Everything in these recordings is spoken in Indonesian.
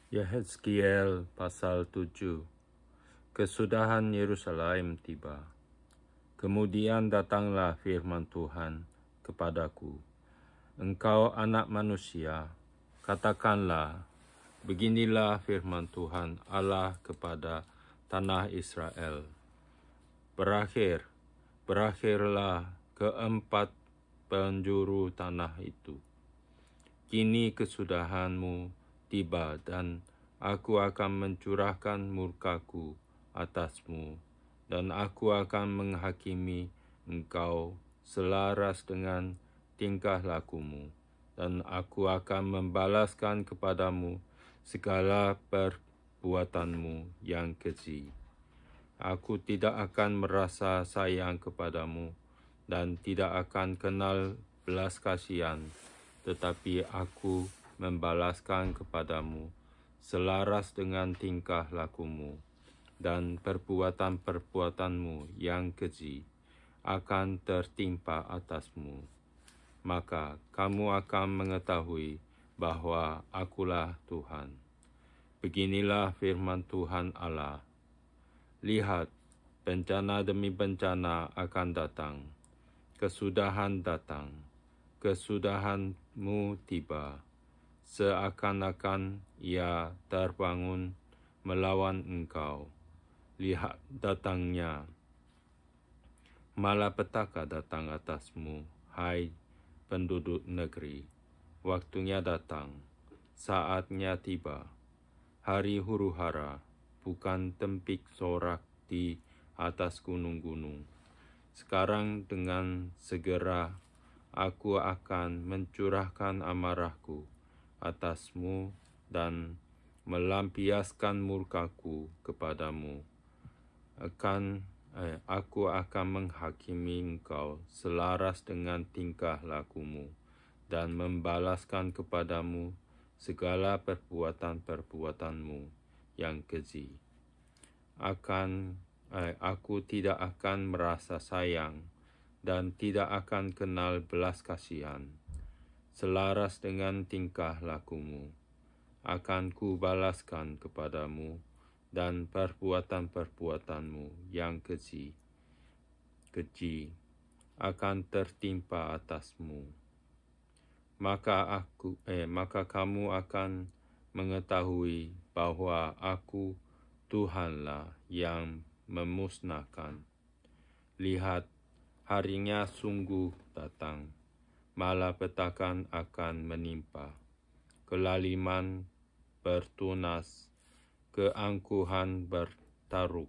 Yehezkiel pasal 7. Kesudahan Yerusalem tiba. Kemudian datanglah firman Tuhan kepadaku. Engkau anak manusia, katakanlah, beginilah firman Tuhan Allah kepada tanah Israel. Berakhirlah keempat penjuru tanah itu. Kini kesudahanmu tiba dan aku akan mencurahkan murkaku atasmu, dan aku akan menghakimi engkau selaras dengan tingkah lakumu, dan aku akan membalaskan kepadamu segala perbuatanmu yang keji. Aku tidak akan merasa sayang kepadamu dan tidak akan kenal belas kasihan, tetapi aku membalaskan kepadamu selaras dengan tingkah lakumu, dan perbuatan-perbuatanmu yang keji akan tertimpa atasmu. Maka kamu akan mengetahui bahwa akulah Tuhan. Beginilah firman Tuhan Allah. Lihat, bencana demi bencana akan datang. Kesudahan datang. Kesudahanmu tiba. Seakan-akan ia terbangun melawan engkau. Lihat datangnya. Malapetaka datang atasmu, hai penduduk negeri. Waktunya datang. Saatnya tiba. Hari huru-hara, bukan tempik sorak di atas gunung-gunung. Sekarang dengan segera aku akan mencurahkan amarahku atasmu dan melampiaskan murkaku kepadamu. Aku akan menghakimi engkau selaras dengan tingkah lakumu dan membalaskan kepadamu segala perbuatan-perbuatanmu yang keji. Aku tidak akan merasa sayang dan tidak akan kenal belas kasihan. Selaras dengan tingkah lakumu, akan kubalaskan kepadamu dan perbuatan-perbuatanmu yang keji akan tertimpa atasmu. Maka kamu akan mengetahui bahwa aku Tuhanlah yang memusnahkan. Lihat, harinya sungguh datang. Malapetakan akan menimpa. Kelaliman bertunas, keangkuhan bertaruk,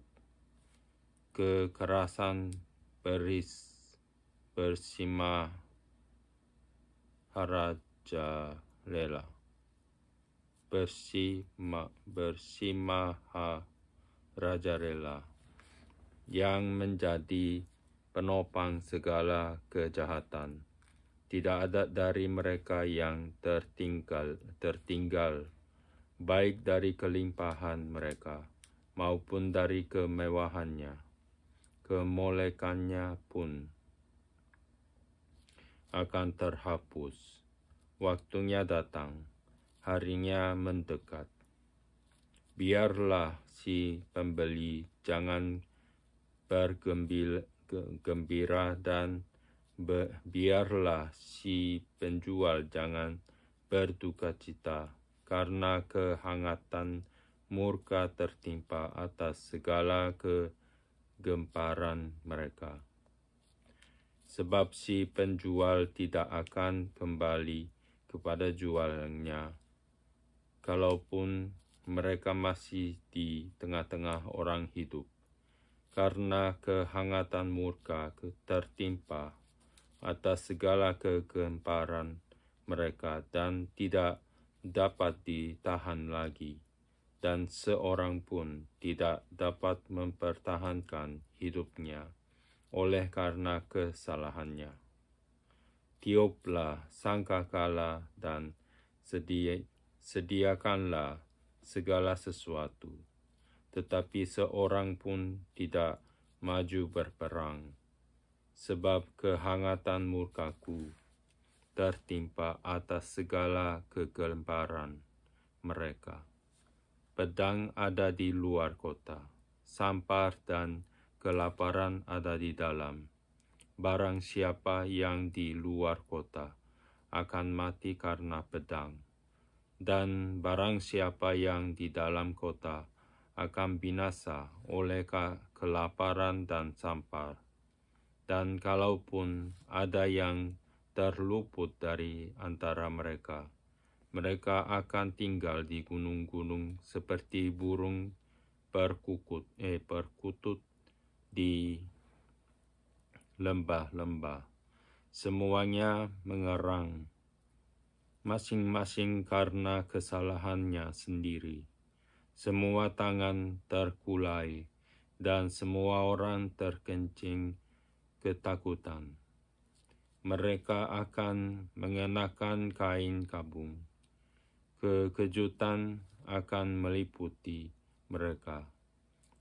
kekerasan bersima rajalela. Rajalela yang menjadi penopang segala kejahatan. Tidak ada dari mereka yang tertinggal, baik dari kelimpahan mereka maupun dari kemewahannya. Kemolekannya pun akan terhapus. Waktunya datang, harinya mendekat. Biarlah si pembeli jangan bergembira dan biarlah si penjual jangan berduka cita, karena kehangatan murka tertimpa atas segala kegemparan mereka. Sebab si penjual tidak akan kembali kepada jualannya, kalaupun mereka masih di tengah-tengah orang hidup, karena kehangatan murka tertimpa atas segala kegemparan mereka dan tidak dapat ditahan lagi, dan seorang pun tidak dapat mempertahankan hidupnya oleh karena kesalahannya. Tiuplah sangkakala dan sediakanlah segala sesuatu, tetapi seorang pun tidak maju berperang, sebab kehangatan murkaku tertimpa atas segala kegemparan mereka. pedang ada di luar kota, sampar dan kelaparan ada di dalam. Barang siapa yang di luar kota akan mati karena pedang, dan barang siapa yang di dalam kota akan binasa oleh kelaparan dan sampar. Dan kalaupun ada yang terluput dari antara mereka, mereka akan tinggal di gunung-gunung seperti burung perkutut di lembah-lembah. Semuanya mengerang, masing-masing karena kesalahannya sendiri. Semua tangan terkulai, dan semua orang terkencing ketakutan. Mereka akan mengenakan kain kabung. Kekejutan akan meliputi mereka.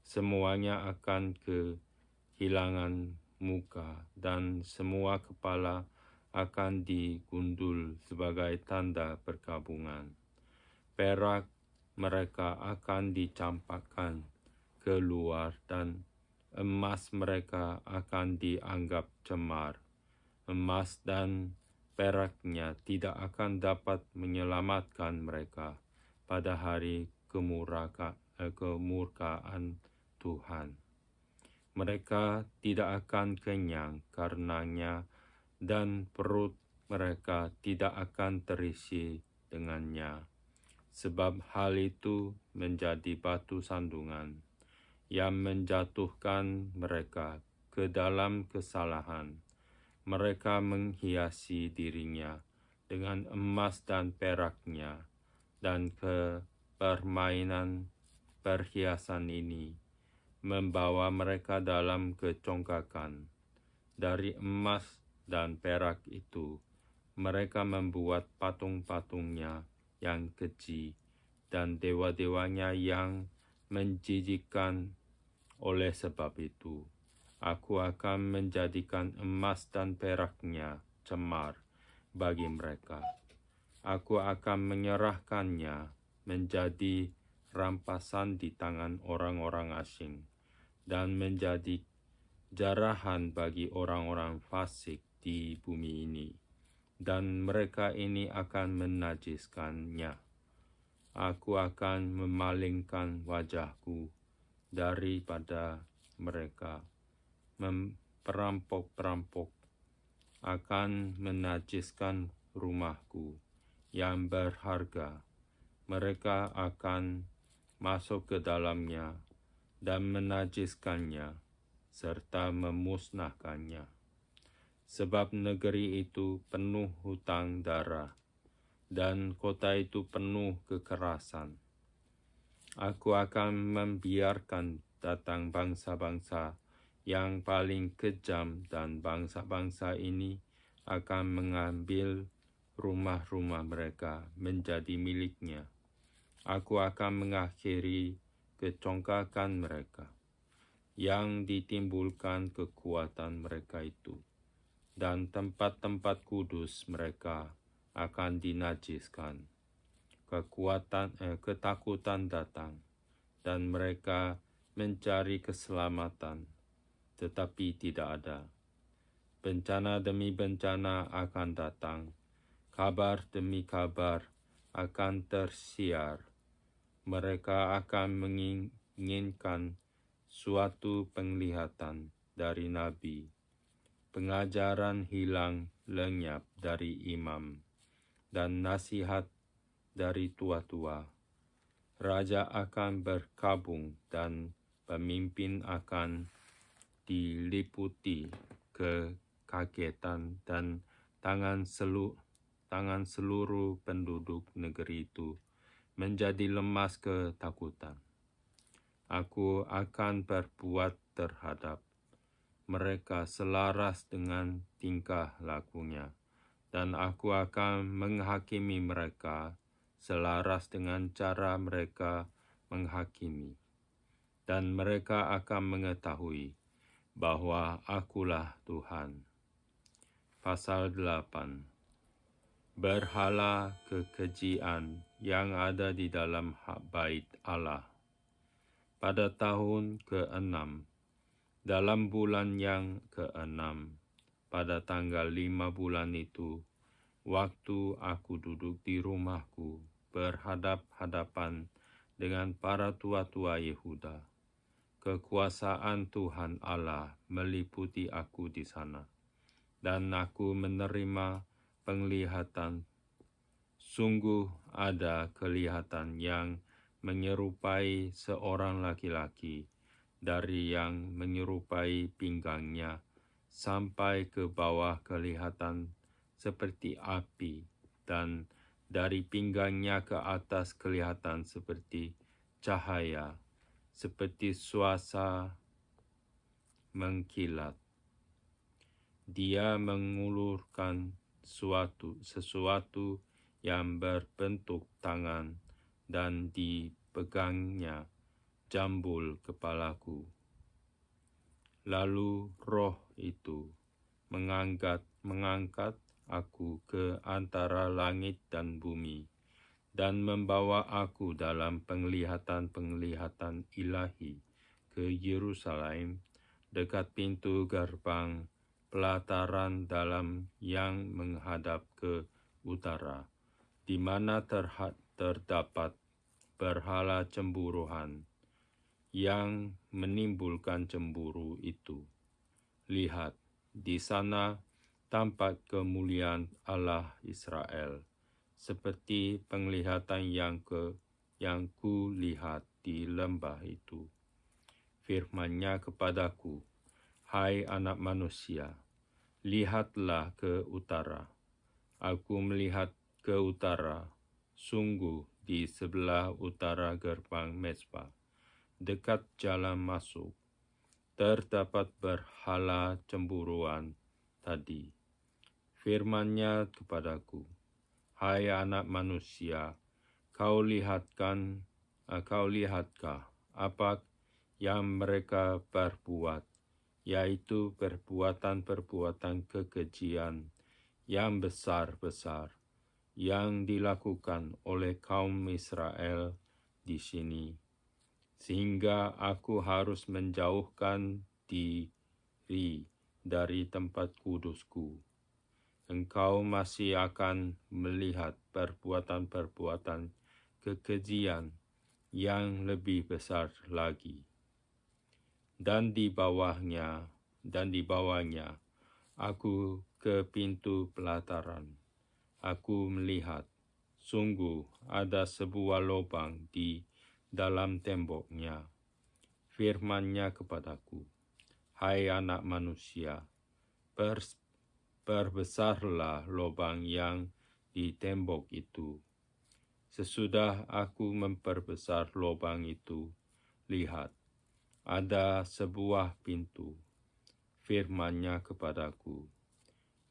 Semuanya akan kehilangan muka, dan semua kepala akan digundul sebagai tanda perkabungan. Perak mereka akan dicampakkan keluar, dan emas mereka akan dianggap cemar. Emas dan peraknya tidak akan dapat menyelamatkan mereka pada hari kemurkaan Tuhan. Mereka tidak akan kenyang karenanya, dan perut mereka tidak akan terisi dengannya. Sebab hal itu menjadi batu sandungan yang menjatuhkan mereka ke dalam kesalahan. Mereka menghiasi dirinya dengan emas dan peraknya, dan permainan perhiasan ini membawa mereka dalam kecongkakan. Dari emas dan perak itu, mereka membuat patung-patungnya yang keji dan dewa-dewanya yang menjijikkan. Oleh sebab itu, aku akan menjadikan emas dan peraknya cemar bagi mereka. Aku akan menyerahkannya menjadi rampasan di tangan orang-orang asing, dan menjadi jarahan bagi orang-orang fasik di bumi ini, dan mereka ini akan menajiskannya. Aku akan memalingkan wajahku daripada mereka. Perampok-perampok akan menajiskan rumahku yang berharga. Mereka akan masuk ke dalamnya dan menajiskannya, serta memusnahkannya. Sebab negeri itu penuh hutang darah, dan kota itu penuh kekerasan. Aku akan membiarkan datang bangsa-bangsa yang paling kejam, dan bangsa-bangsa ini akan mengambil rumah-rumah mereka menjadi miliknya. Aku akan mengakhiri kecongkakan mereka yang ditimbulkan kekuatan mereka itu, dan tempat-tempat kudus mereka akan dinajiskan. Ketakutan datang, dan mereka mencari keselamatan, tetapi tidak ada. Bencana demi bencana akan datang, kabar demi kabar akan tersiar. Mereka akan menginginkan suatu penglihatan dari nabi, pengajaran hilang lenyap dari imam, dan nasihat dari tua-tua. Raja akan berkabung, dan pemimpin akan diliputi kekagetan, dan tangan seluruh penduduk negeri itu menjadi lemas ketakutan. Aku akan berbuat terhadap mereka selaras dengan tingkah lakunya, dan aku akan menghakimi mereka selaras dengan cara mereka menghakimi. Dan mereka akan mengetahui bahwa akulah Tuhan. Pasal 8. Berhala kekejian yang ada di dalam bait Allah. Pada tahun ke-6, dalam bulan yang ke-6, pada tanggal 5 bulan itu, waktu aku duduk di rumahku berhadap-hadapan dengan para tua-tua Yehuda, kekuasaan Tuhan Allah meliputi aku di sana, dan aku menerima penglihatan. Sungguh ada kelihatan yang menyerupai seorang laki-laki, dari yang menyerupai pinggangnya sampai ke bawah kelihatan seperti api, dan dari pinggangnya ke atas kelihatan seperti cahaya, seperti suasa mengkilat. Dia mengulurkan sesuatu yang berbentuk tangan, dan dipegangnya jambul kepalaku. Lalu roh itu mengangkat aku ke antara langit dan bumi, dan membawa aku dalam penglihatan-penglihatan ilahi ke Yerusalem, dekat pintu gerbang pelataran dalam yang menghadap ke utara, di mana terdapat berhala cemburuan yang menimbulkan cemburu itu. Lihat, di sana tampak kemuliaan Allah Israel, seperti penglihatan yang kulihat di lembah itu. Firman-Nya kepadaku, hai anak manusia, lihatlah ke utara. Aku melihat ke utara, sungguh di sebelah utara gerbang Mezbah, dekat jalan masuk, terdapat berhala cemburuan tadi. Firman-Nya kepadaku, hai anak manusia, kau lihatkah apa yang mereka perbuat, yaitu perbuatan-perbuatan kekejian yang besar-besar yang dilakukan oleh kaum Israel di sini, sehingga aku harus menjauhkan diri dari tempat kudusku. Engkau masih akan melihat perbuatan-perbuatan kekejian yang lebih besar lagi. Dan di bawahnya, aku ke pintu pelataran. Aku melihat, sungguh ada sebuah lubang di dalam temboknya. Firman-Nya kepadaku, hai anak manusia, perbesarlah lubang yang di tembok itu. Sesudah aku memperbesar lubang itu, lihat, ada sebuah pintu. Firman-Nya kepadaku,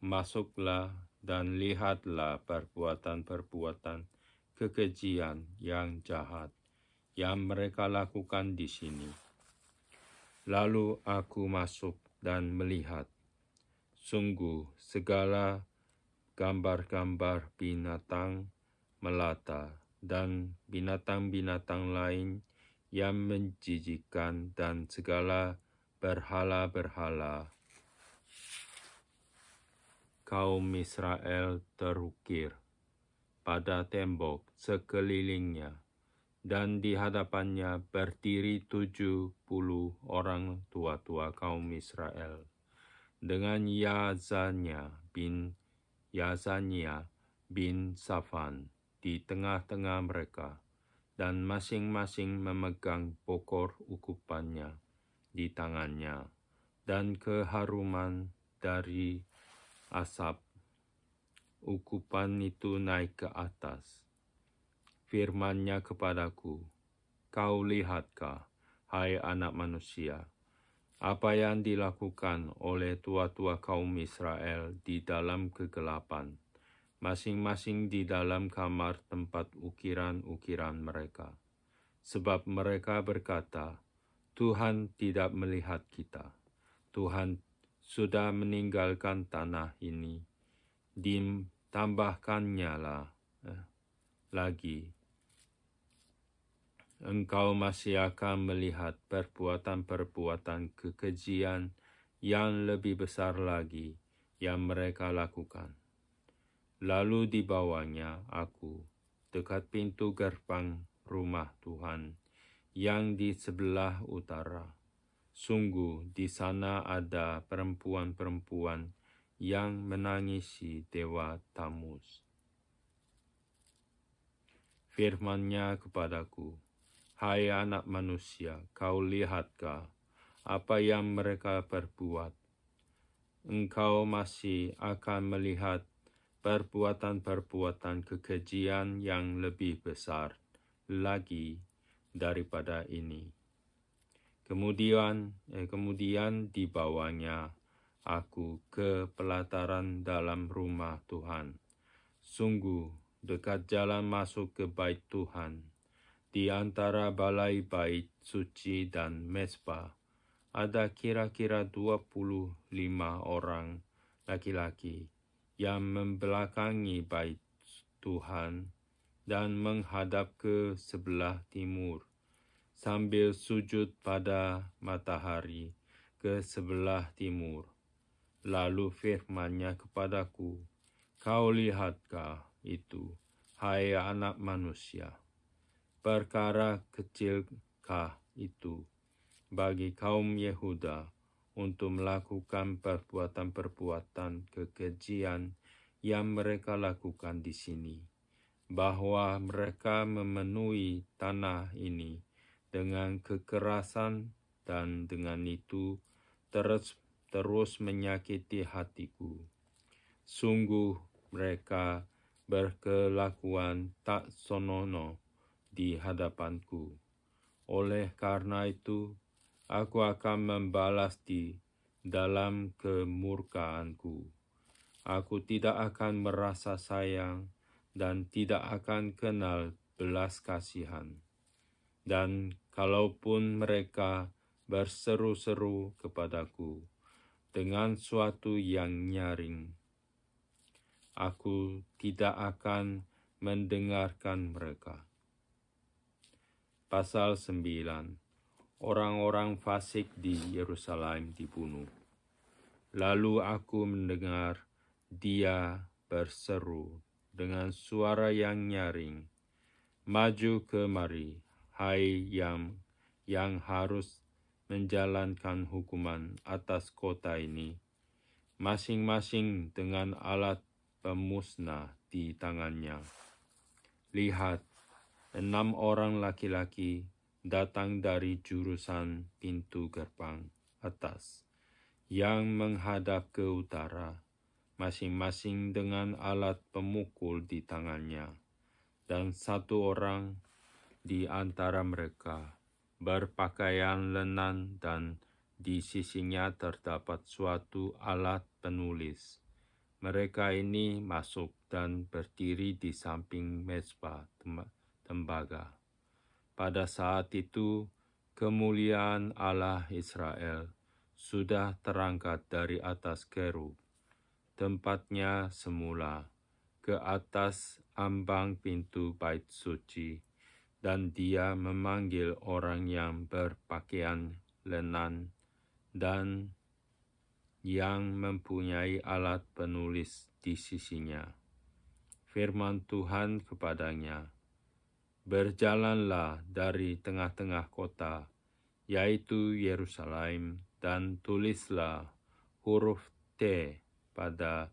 masuklah dan lihatlah perbuatan-perbuatan kekejian yang jahat yang mereka lakukan di sini. Lalu aku masuk dan melihat, sungguh segala gambar-gambar binatang melata dan binatang-binatang lain yang menjijikkan, dan segala berhala-berhala kaum Israel terukir pada tembok sekelilingnya, dan di hadapannya berdiri 70 orang tua-tua kaum Israel, dengan Yazania bin Safan di tengah-tengah mereka, dan masing-masing memegang pokor ukupannya di tangannya, dan keharuman dari asap ukupan itu naik ke atas. Firman-Nya kepadaku, kau lihatkah, hai anak manusia, apa yang dilakukan oleh tua-tua kaum Israel di dalam kegelapan, masing-masing di dalam kamar tempat ukiran-ukiran mereka. Sebab mereka berkata, Tuhan tidak melihat kita. Tuhan sudah meninggalkan tanah ini. Ditambahkannya lagi, engkau masih akan melihat perbuatan-perbuatan kekejian yang lebih besar lagi yang mereka lakukan. Lalu dibawanya aku dekat pintu gerbang rumah Tuhan yang di sebelah utara. Sungguh di sana ada perempuan-perempuan yang menangisi dewa Tamus. Firman-Nya kepadaku, hai anak manusia, kau lihatkah apa yang mereka perbuat? Engkau masih akan melihat perbuatan-perbuatan kekejian yang lebih besar lagi daripada ini. Kemudian dibawanya aku ke pelataran dalam rumah Tuhan. Sungguh dekat jalan masuk ke bait Tuhan, di antara balai bait suci dan mezbah, ada kira-kira 25 orang laki-laki yang membelakangi bait Tuhan dan menghadap ke sebelah timur, sambil sujud pada matahari ke sebelah timur. Lalu firman-Nya kepadaku, kau lihatkah itu, hai anak manusia? Perkara kecilkah itu bagi kaum Yehuda untuk melakukan perbuatan-perbuatan kekejian yang mereka lakukan di sini, bahwa mereka memenuhi tanah ini dengan kekerasan dan dengan itu terus menyakiti hatiku. Sungguh mereka berkelakuan tak senonoh di hadapanku. Oleh karena itu, aku akan membalas di dalam kemurkaanku. Aku tidak akan merasa sayang dan tidak akan kenal belas kasihan. Dan kalaupun mereka berseru-seru kepadaku dengan suatu yang nyaring, aku tidak akan mendengarkan mereka. Pasal 9. Orang-orang fasik di Yerusalem dibunuh. Lalu aku mendengar dia berseru dengan suara yang nyaring, maju kemari, hai yang harus menjalankan hukuman atas kota ini, masing-masing dengan alat pemusnah di tangannya. Lihat, 6 orang laki-laki datang dari jurusan pintu gerbang atas yang menghadap ke utara, masing-masing dengan alat pemukul di tangannya, dan 1 orang di antara mereka berpakaian lenan dan di sisinya terdapat suatu alat penulis. Mereka ini masuk dan berdiri di samping mezbah tembaga. Pada saat itu, kemuliaan Allah Israel sudah terangkat dari atas kerub, tempatnya semula, ke atas ambang pintu bait suci, dan dia memanggil orang yang berpakaian lenan dan yang mempunyai alat penulis di sisinya. Firman Tuhan kepadanya, berjalanlah dari tengah-tengah kota, yaitu Yerusalem, dan tulislah huruf T pada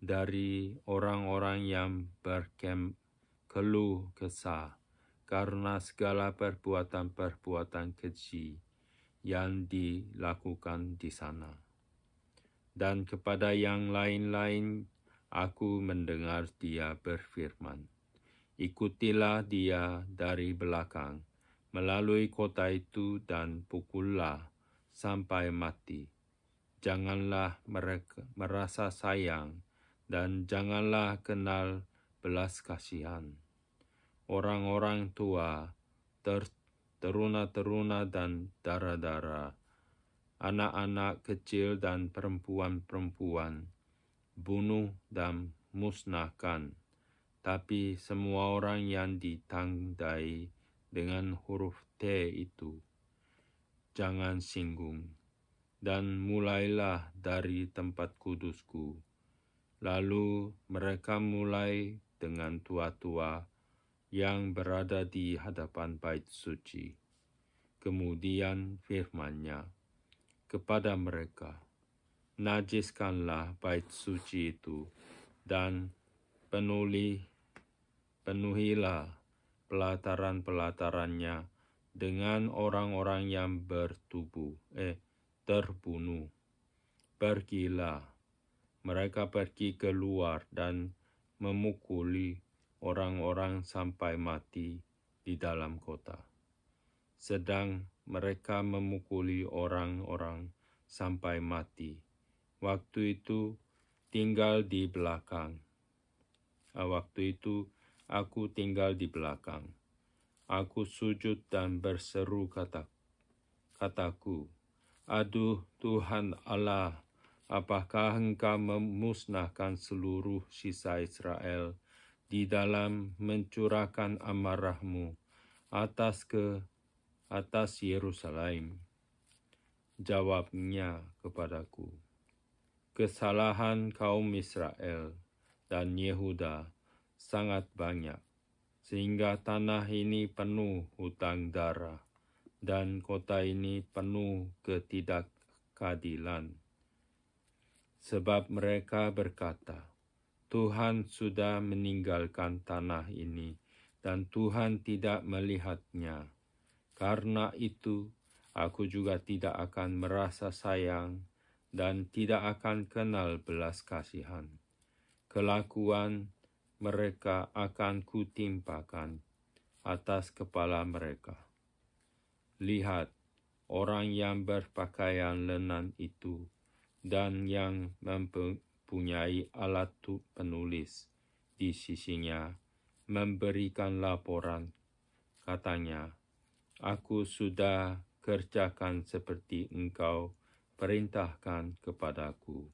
dari orang-orang yang berkeluh kesah karena segala perbuatan-perbuatan keji yang dilakukan di sana. Dan kepada yang lain-lain aku mendengar dia berfirman, ikutilah dia dari belakang, melalui kota itu dan pukullah sampai mati. Janganlah merasa sayang dan janganlah kenal belas kasihan. Orang-orang tua, teruna-teruna dan dara-dara, anak-anak kecil dan perempuan-perempuan, bunuh dan musnahkan. Tapi semua orang yang ditandai dengan huruf T itu. Jangan singgung, dan mulailah dari tempat kudusku. Lalu mereka mulai dengan tua-tua yang berada di hadapan bait suci. Kemudian firman-Nya kepada mereka, najiskanlah bait suci itu, dan penuhilah pelataran-pelatarannya dengan orang-orang yang terbunuh. Pergilah, mereka pergi keluar dan memukuli orang-orang sampai mati di dalam kota. Sedang mereka memukuli orang-orang sampai mati. Waktu itu aku tinggal di belakang. Aku sujud dan berseru kataku, aduh Tuhan Allah, apakah Engkau memusnahkan seluruh sisa Israel di dalam mencurahkan amarah-Mu atas Yerusalem? Jawabnya kepadaku, kesalahan kaum Israel dan Yehuda sangat banyak, sehingga tanah ini penuh hutang darah, dan kota ini penuh ketidakadilan. Sebab mereka berkata, Tuhan sudah meninggalkan tanah ini, dan Tuhan tidak melihatnya. Karena itu, aku juga tidak akan merasa sayang dan tidak akan kenal belas kasihan. Kelakuan mereka akan kutimpakan atas kepala mereka. Lihat, orang yang berpakaian lenan itu dan yang mempunyai alat penulis di sisinya memberikan laporan. Katanya, aku sudah kerjakan seperti Engkau perintahkan kepadaku.